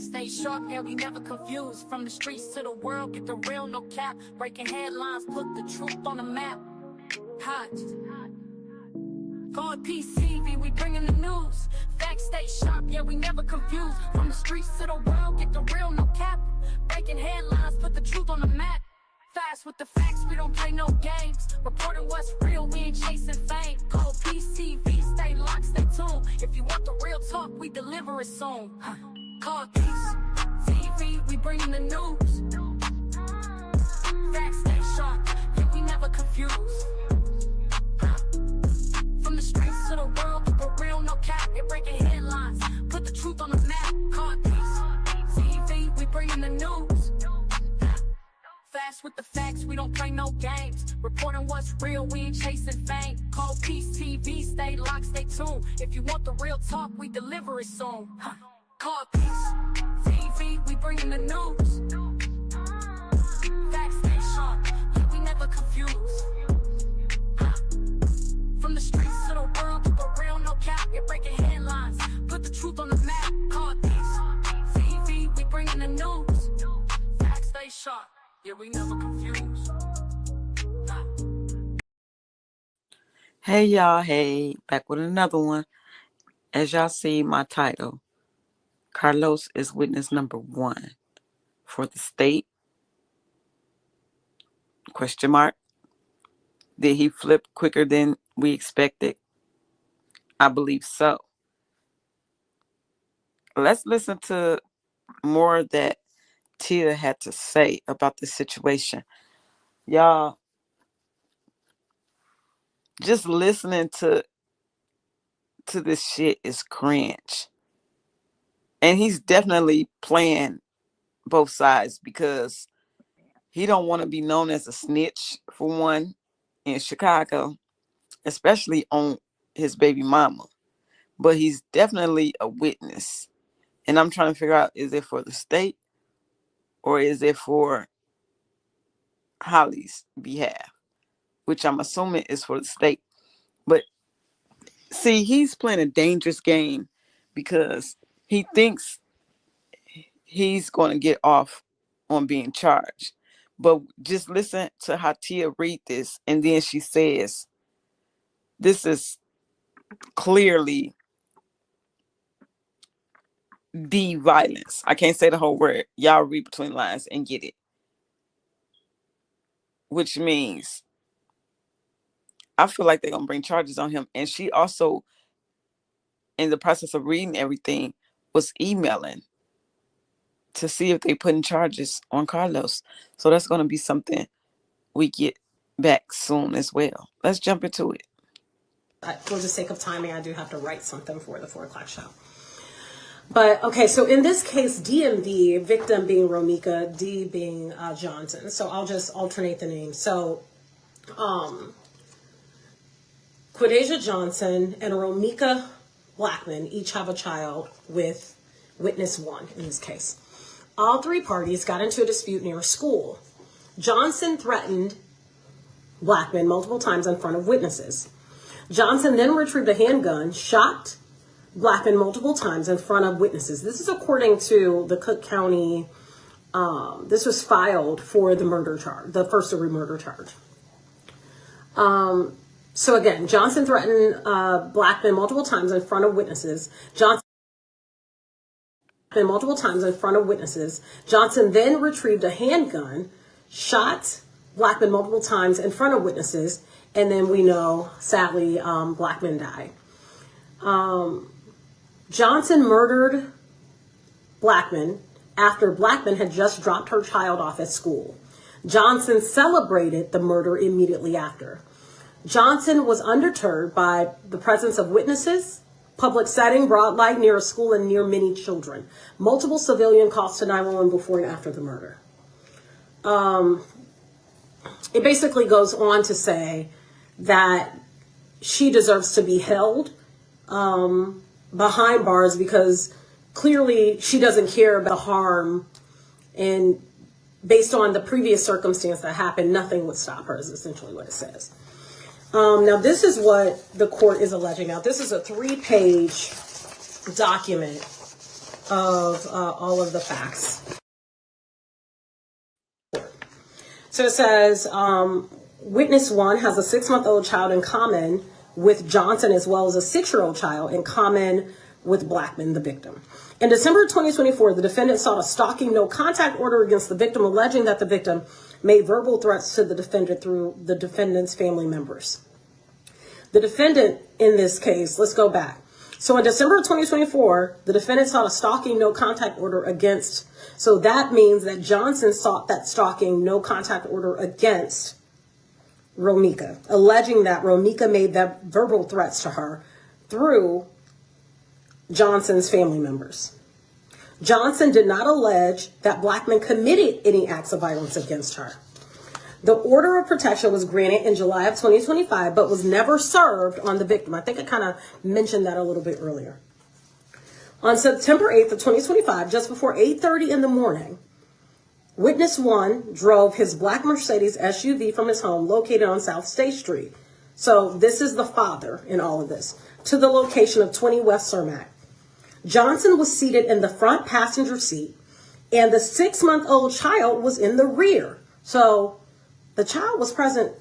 Facts stay sharp, yeah, we never confused. From the streets to the world, get the real, no cap. Breaking headlines, put the truth on the map. Hot. Going PCV, we bringing the news. Facts stay sharp, yeah, we never confused. From the streets to the world, get the real, no cap. Breaking headlines, put the truth on the map. Fast with the facts, we don't play no games. Reporting what's real, we ain't chasing fame. Call PCV, stay locked, stay tuned. If you want the real talk, we deliver it soon. Call Peace TV, we bringing the news. Facts stay sharp, yeah, we never confused. From the streets to the world, keep it real, no cap. You're breaking headlines, put the truth on the map. Call Peace TV, we bringing the news. Fast with the facts, we don't play no games. Reporting what's real, we ain't chasing fame. Call Peace TV, stay locked, stay tuned. If you want the real talk, we deliver it soon. Call Peace TV, we bringing the news. Facts stay sharp, yeah, we never confused. From the streets to the world, keep it real, no cap. You're breaking headlines, put the truth on the map. Call Peace TV, we bringing the news. Facts stay sharp, yeah, we never confused. Hey y'all, hey, back with another one. As y'all see my title, Carlos is witness number 1 for the state. Question mark. Did he flip quicker than we expected? I believe so. Let's listen to more that Tia had to say about the situation. Y'all, just listening to this shit is cringe. And he's definitely playing both sides because he don't want to be known as a snitch, for one, in Chicago, especially on his baby mama. But he's definitely a witness. And I'm trying to figure out, is it for the state or is it for Holly's behalf? Which I'm assuming is for the state. But see, he's playing a dangerous game because he thinks he's going to get off on being charged. But just listen to how Tia read this. And then she says, this is clearly the violence. I can't say the whole word. Y'all read between lines and get it. Which means I feel like they're going to bring charges on him. And she also, in the process of reading everything, was emailing to see if they putting charges on Carlos. So that's going to be something we get back soon as well. Let's jump into it. For the sake of timing, I do have to write something for the 4 o'clock show. But, okay, so in this case, DMV, victim being Romika, D being Johnson. So I'll just alternate the names. So, Quadeja Johnson and Romika Blackman each have a child with witness 1 in this case. All 3 parties got into a dispute near a school. Johnson threatened Blackman multiple times in front of witnesses. Johnson then retrieved a handgun, shot Blackman multiple times in front of witnesses. This is according to the Cook County. This was filed for the murder charge, the first degree murder charge. So again, Johnson threatened Blackman multiple times in front of witnesses. Johnson then retrieved a handgun, shot Blackman multiple times in front of witnesses, and then we know, sadly, Blackman died. Johnson murdered Blackman after Blackman had just dropped her child off at school. Johnson celebrated the murder immediately after. Johnson was undeterred by the presence of witnesses, public setting, broad light near a school, and near many children. Multiple civilian calls to 911 before and after the murder. It basically goes on to say that she deserves to be held behind bars because clearly she doesn't care about the harm, and based on the previous circumstance that happened, nothing would stop her, is essentially what it says. Now, this is what the court is alleging. Now, this is a 3-page document of all of the facts. So it says, witness 1 has a 6-month-old child in common with Johnson, as well as a 6-year-old child in common with Blackman, the victim. In December 2024, the defendant sought a stalking no contact order against the victim, alleging that the victim made verbal threats to the defendant through the defendant's family members. The defendant in this case, let's go back. So in December of 2024, the defendant sought a stalking no contact order against, so that means that Johnson sought that stalking no contact order against Romika, alleging that Romika made that verbal threats to her through Johnson's family members. Johnson did not allege that Blackman committed any acts of violence against her. The order of protection was granted in July of 2025, but was never served on the victim. I think I kind of mentioned that a little bit earlier. On September 8th of 2025, just before 8:30 in the morning, witness 1 drove his black Mercedes SUV from his home located on South State Street. So this is the father in all of this, to the location of 20 West Cermak. Johnson was seated in the front passenger seat, and the 6-month-old child was in the rear. So the child was present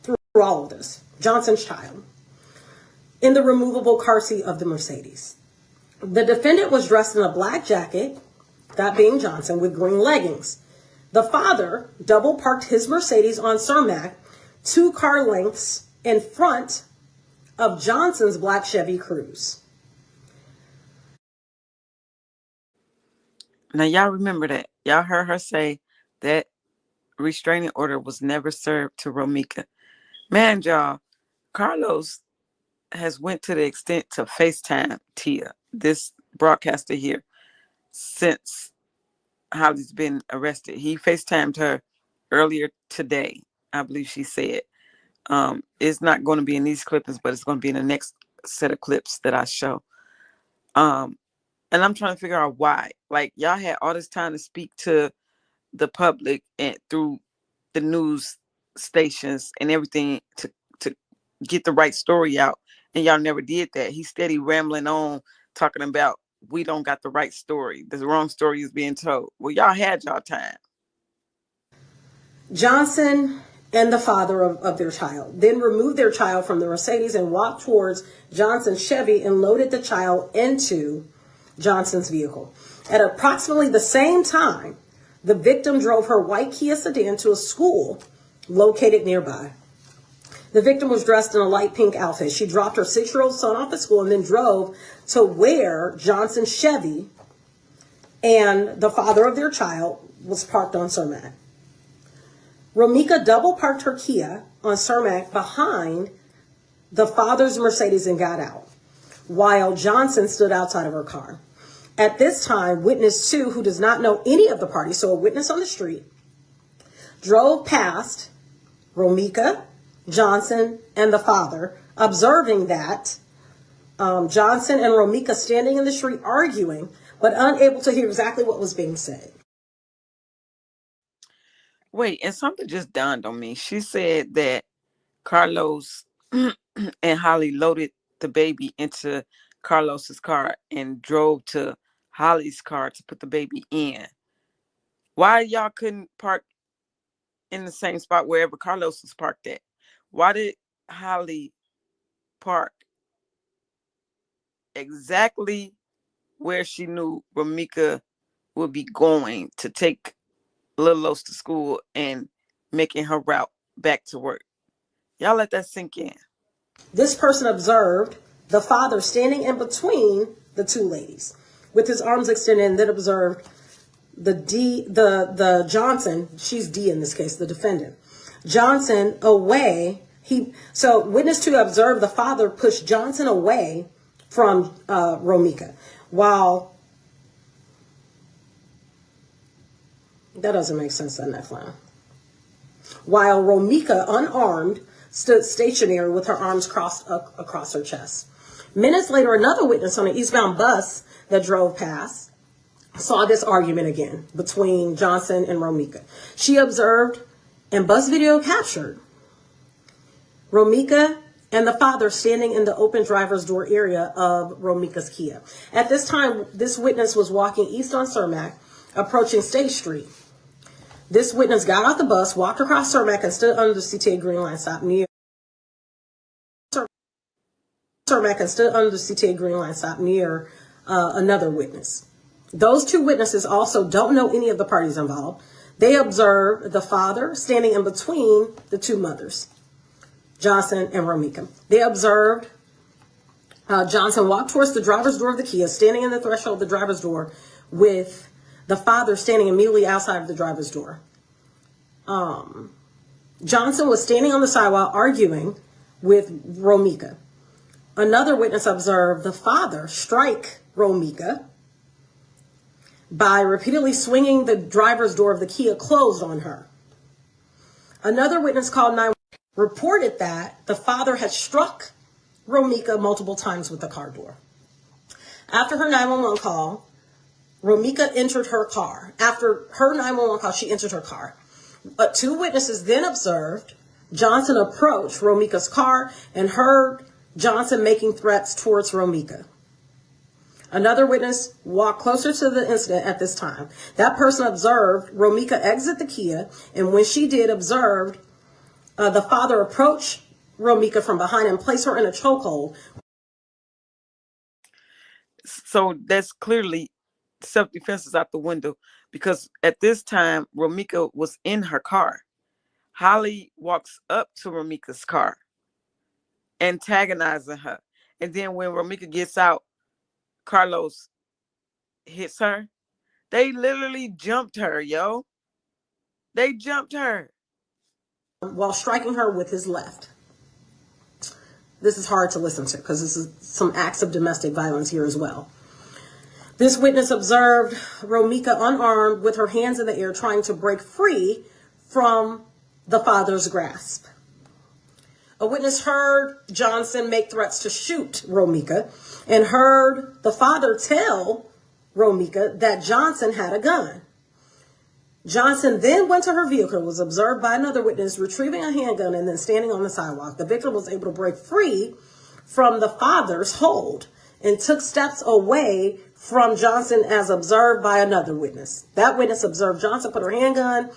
through all of this, Johnson's child, in the removable car seat of the Mercedes. The defendant was dressed in a black jacket, that being Johnson, with green leggings. The father double parked his Mercedes on Cermak 2 car lengths in front of Johnson's black Chevy Cruze. Now, y'all remember that. Y'all heard her say that restraining order was never served to Romika. Man, y'all, Carlos has went to the extent to FaceTime Tia, this broadcaster here, since Holly's been arrested. He FaceTimed her earlier today, I believe she said. It's not going to be in these clippings, but it's going to be in the next set of clips that I show. And I'm trying to figure out why. Like, y'all had all this time to speak to the public and through the news stations and everything to get the right story out, and y'all never did that. He's steady rambling on, talking about we don't got the right story. The wrong story is being told. Well, y'all had y'all time. Johnson and the father of their child then removed their child from the Mercedes and walked towards Johnson's Chevy and loaded the child into Johnson's vehicle. At approximately the same time, the victim drove her white Kia sedan to a school located nearby. The victim was dressed in a light pink outfit. She dropped her 6-year-old son off at school and then drove to where Johnson's Chevy and the father of their child was parked on Cermak. Romika double parked her Kia on Cermak behind the father's Mercedes and got out, while Johnson stood outside of her car. At this time, witness 2, who does not know any of the parties, so a witness on the street, drove past Romika, Johnson, and the father, observing that Johnson and Romika standing in the street arguing, but unable to hear exactly what was being said. Wait, and something just dawned on me. She said that Carlos and Holly loaded the baby into Carlos's car and drove to Holly's car to put the baby in. Why y'all couldn't park in the same spot wherever Carlos was parked at? Why did Holly park exactly where she knew Romika would be going to take Little Los to school and making her route back to work? Y'all let that sink in. This person observed the father standing in between the two ladies with his arms extended, and then observed the Johnson, she's D in this case, the defendant, Johnson away. So witness 2 observed the father push Johnson away from Romika, while that doesn't make sense on that file. While Romika, unarmed, stood stationary with her arms crossed across her chest. Minutes later, another witness on an eastbound bus that drove past saw this argument again between Johnson and Romika. She observed, and bus video captured, Romika and the father standing in the open driver's door area of Romika's Kia. At this time, this witness was walking east on Cermak, approaching State Street. This witness got out the bus, walked across Cermak, and stood under the CTA green line stop near another witness. Those two witnesses also don't know any of the parties involved. They observed the father standing in between the two mothers, Johnson and Romika. They observed Johnson walk towards the driver's door of the Kia, standing in the threshold of the driver's door with the father standing immediately outside of the driver's door. Johnson was standing on the sidewalk arguing with Romika. Another witness observed the father strike Romika by repeatedly swinging the driver's door of the Kia closed on her. Another witness called 911 reported that the father had struck Romika multiple times with the car door. After her 911 call, Romika entered her car. After her 911 call, she entered her car. Two witnesses then observed Johnson approach Romika's car and heard Johnson making threats towards Romika. Another witness walked closer to the incident at this time. That person observed Romika exit the Kia, and when she did, observed the father approach Romika from behind and place her in a chokehold. So that's clearly self-defense is out the window, because at this time, Romika was in her car. Holly walks up to Romika's car, antagonizing her. And then when Romika gets out, Carlos hits her. They literally jumped her, yo. They jumped her. While striking her with his left. This is hard to listen to because this is some acts of domestic violence here as well. This witness observed Romika unarmed with her hands in the air trying to break free from the father's grasp. A witness heard Johnson make threats to shoot Romika and heard the father tell Romika that Johnson had a gun. Johnson then went to her vehicle, was observed by another witness retrieving a handgun and then standing on the sidewalk. The victim was able to break free from the father's hold and took steps away from Johnson as observed by another witness. That witness observed Johnson put her handgun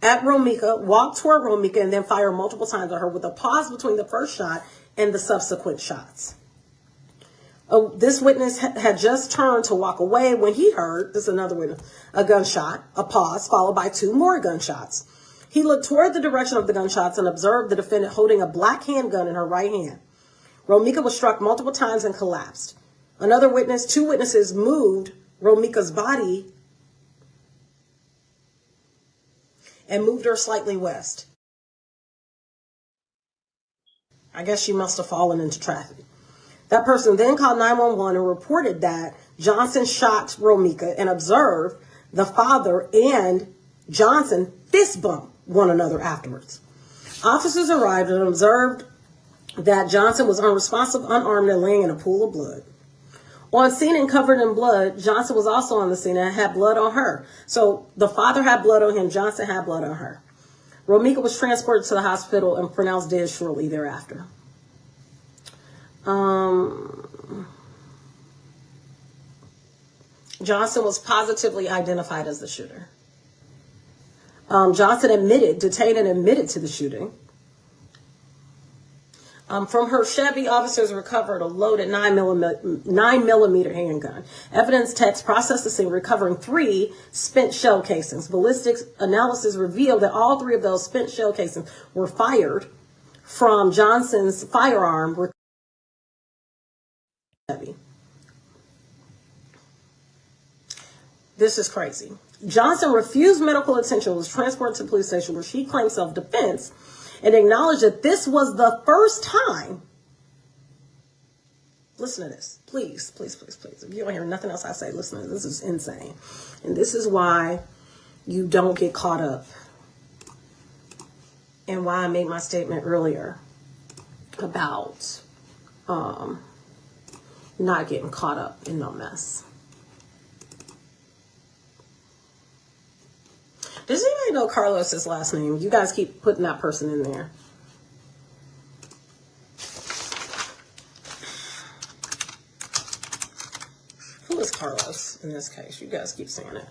at Romika, walked toward Romika, and then fired multiple times at her with a pause between the first shot and the subsequent shots. This witness had just turned to walk away when he heard, this is another witness, a gunshot, a pause, followed by two more gunshots. He looked toward the direction of the gunshots and observed the defendant holding a black handgun in her right hand. Romika was struck multiple times and collapsed. Another witness, two witnesses moved Romika's body and moved her slightly west. I guess she must have fallen into traffic. That person then called 911 and reported that Johnson shot Romika and observed the father and Johnson fist bump one another afterwards. Officers arrived and observed that Johnson was unresponsive, unarmed, and laying in a pool of blood. On scene and covered in blood, Johnson was also on the scene and had blood on her. So the father had blood on him, Johnson had blood on her. Romika was transported to the hospital and pronounced dead shortly thereafter. Johnson was positively identified as the shooter. Johnson detained and admitted to the shooting. From her Chevy, officers recovered a loaded 9mm handgun. Evidence techs processed the scene, recovering 3 spent shell casings. Ballistics analysis revealed that all 3 of those spent shell casings were fired from Johnson's firearm. This is crazy. Johnson refused medical attention, was transported to the police station where she claimed self-defense and acknowledged that this was the first time. Listen to this. Please, please, please, please. If you don't hear nothing else I say, listen to this. This is insane. And this is why you don't get caught up. And why I made my statement earlier about not getting caught up in no mess. Does anybody know Carlos's last name? You guys keep putting that person in there. in this case. You guys keep saying it.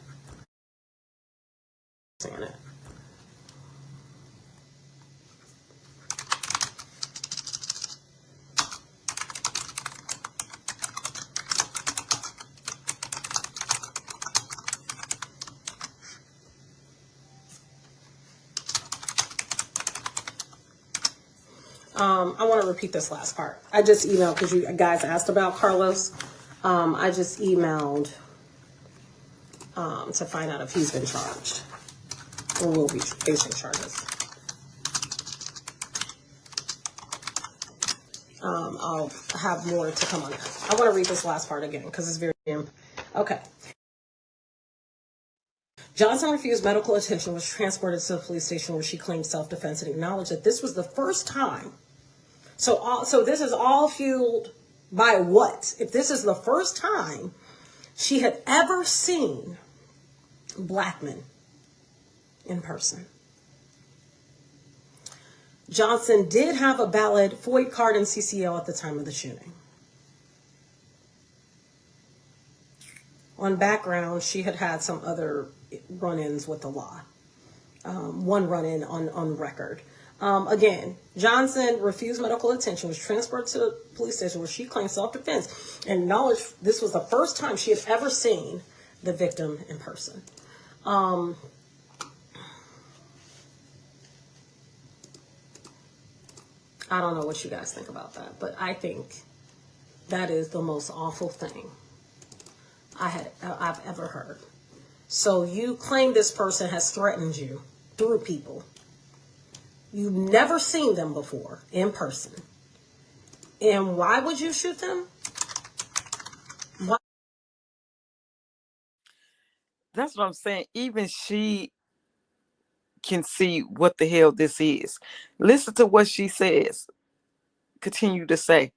I want to repeat this last part. I just emailed, because you guys asked about Carlos. I just emailed to find out if he's been charged or will be facing charges. I'll have more to come on that. I want to read this last part again because it's very okay. Johnson refused medical attention, was transported to the police station where she claimed self-defense and acknowledged that this was the first time. So this is all fueled by what? If this is the first time she had ever seen Blackman in person. Johnson did have a valid FOID card and CCL at the time of the shooting. On background, she had had some other run-ins with the law. One run-in on record. Again, Johnson refused medical attention, was transferred to the police station where she claimed self-defense and acknowledged this was the first time she had ever seen the victim in person. I don't know what you guys think about that, but I think that is the most awful thing I've ever heard. So you claim this person has threatened you through people. You've never seen them before in person. And why would you shoot them? Why? That's what I'm saying. Even she can see what the hell this is. Listen to what she says. Continue to say.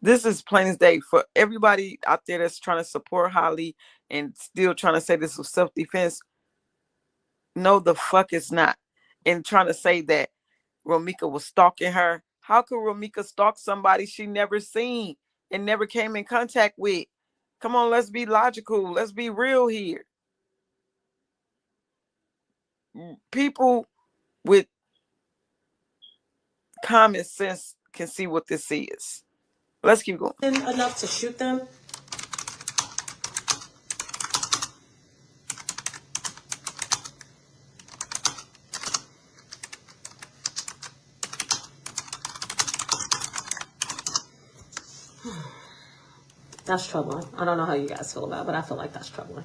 This is plain as day for everybody out there that's trying to support Holly and still trying to say this was self-defense. No, the fuck it's not. And trying to say that Romika was stalking her. How could Romika stalk somebody she never seen and never came in contact with? Come on, let's be logical. Let's be real here. People with common sense can see what this is. Let's keep going. Enough to shoot them? That's troubling. I don't know how you guys feel about it, but I feel like that's troubling.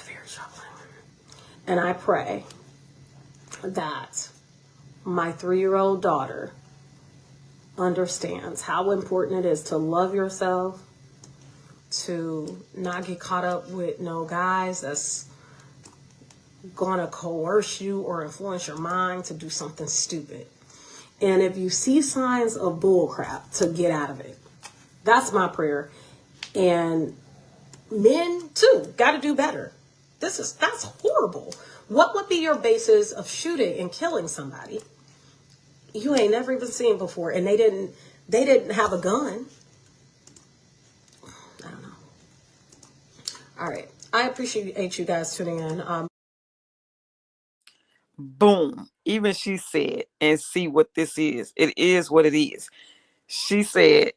Very troubling. And I pray that my 3-year-old daughter understands how important it is to love yourself, to not get caught up with no guys that's gonna coerce you or influence your mind to do something stupid. And if you see signs of bullcrap, to get out of it. That's my prayer. And men too got to do better. That's horrible. What would be your basis of shooting and killing somebody you ain't never even seen before, and they didn't have a gun? I don't know. All right. I appreciate you guys tuning in. Boom. Even she said, and see what this is. It is what it is. She said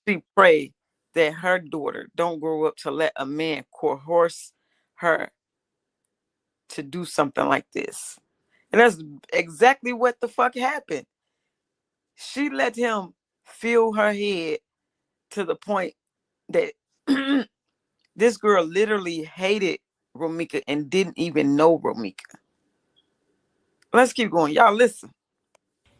she prayed that her daughter don't grow up to let a man coerce her to do something like this. And that's exactly what the fuck happened. She let him fill her head to the point that this girl literally hated Romika and didn't even know Romika. Let's keep going. Y'all listen.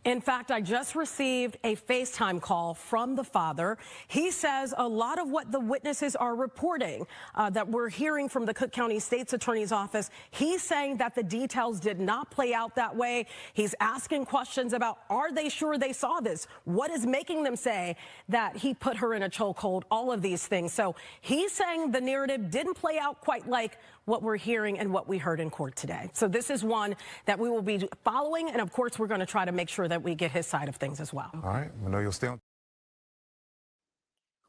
In fact, I just received a FaceTime call from the father. He says a lot of what the witnesses are reporting that we're hearing from the Cook County State's Attorney's Office, he's saying that the details did not play out that way. He's asking questions about, are they sure they saw this? What is making them say that he put her in a chokehold? All of these things. So he's saying the narrative didn't play out quite like what we're hearing and what we heard in court today. So this is one that we will be following. And of course, we're going to try to make sure that we get his side of things as well. All right. I know you'll stay on.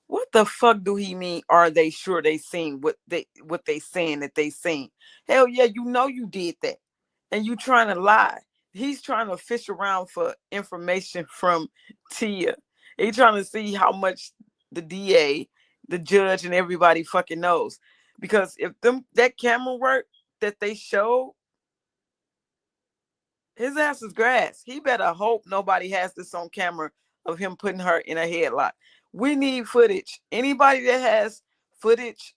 What the fuck do he mean? Are they sure they seen what they saying that they seen? Hell yeah, you know you did that, and you trying to lie. He's trying to fish around for information from Tia. He's trying to see how much the DA, the judge, and everybody fucking knows. Because if that camera work that they showed, his ass is grass. He better hope nobody has this on camera of him putting her in a headlock. We need footage. Anybody that has footage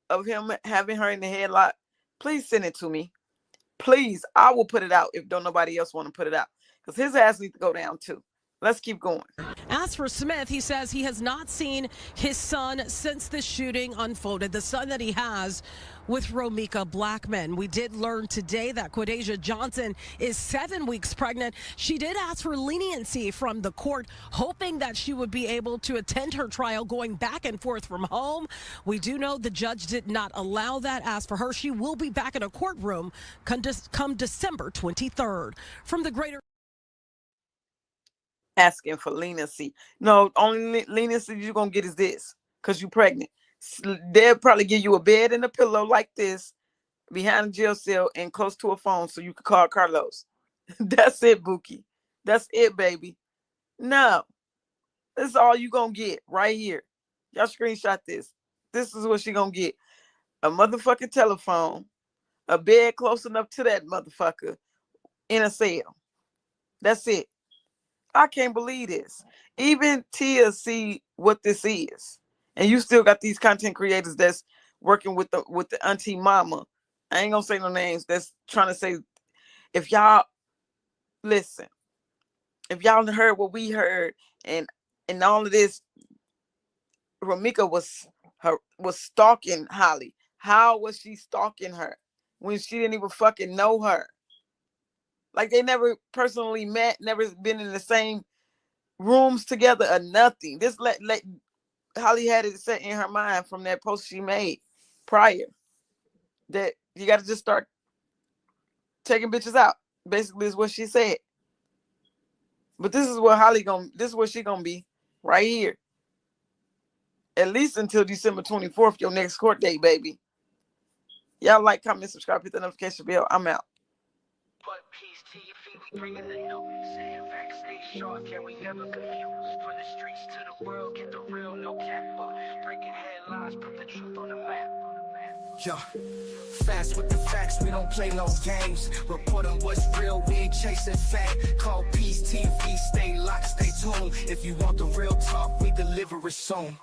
of him having her in the headlock, please send it to me. Please, I will put it out if don't nobody else want to put it out. Because his ass needs to go down too. Let's keep going. As for Smith, he says he has not seen his son since the shooting unfolded, the son that he has with Romika Blackman. We did learn today that Quadesia Johnson is 7 weeks pregnant. She did ask for leniency from the court, hoping that she would be able to attend her trial going back and forth from home. We do know the judge did not allow that. As for her, she will be back in a courtroom come December 23rd. From the greater asking for leniency. No, only leniency you're going to get is this, because you're pregnant. They'll probably give you a bed and a pillow like this behind a jail cell and close to a phone so you can call Carlos. That's it, Bookie. That's it, baby. No, this is all you're going to get right here. Y'all screenshot this. This is what she going to get. A motherfucking telephone, a bed close enough to that motherfucker, in a cell. That's it. I can't believe this. Even Tia see what this is, and you still got these content creators that's working with the auntie mama. I ain't gonna say no names. That's trying to say, if y'all listen, if y'all heard what we heard, and all of this, Romika was stalking Holly. How was she stalking her when she didn't even fucking know her? Like they never personally met, never been in the same rooms together or nothing. This let Holly had it set in her mind from that post she made prior that you got to just start taking bitches out. Basically, is what she said. But this is what this is what she gonna be right here, at least until December 24th, your next court date, baby. Y'all like, comment, subscribe, hit the notification bell. I'm out. But peace to your feet, we bringing the news. Facts stay sharp, yeah, we never confused. From the streets to the world, get the real, no cap. Breaking headlines, put the truth on the map. Yeah, fast with the facts, we don't play no games. Report on what's real, we ain't chasing fact. Call Peace TV, stay locked, stay tuned. If you want the real talk, we deliver it soon.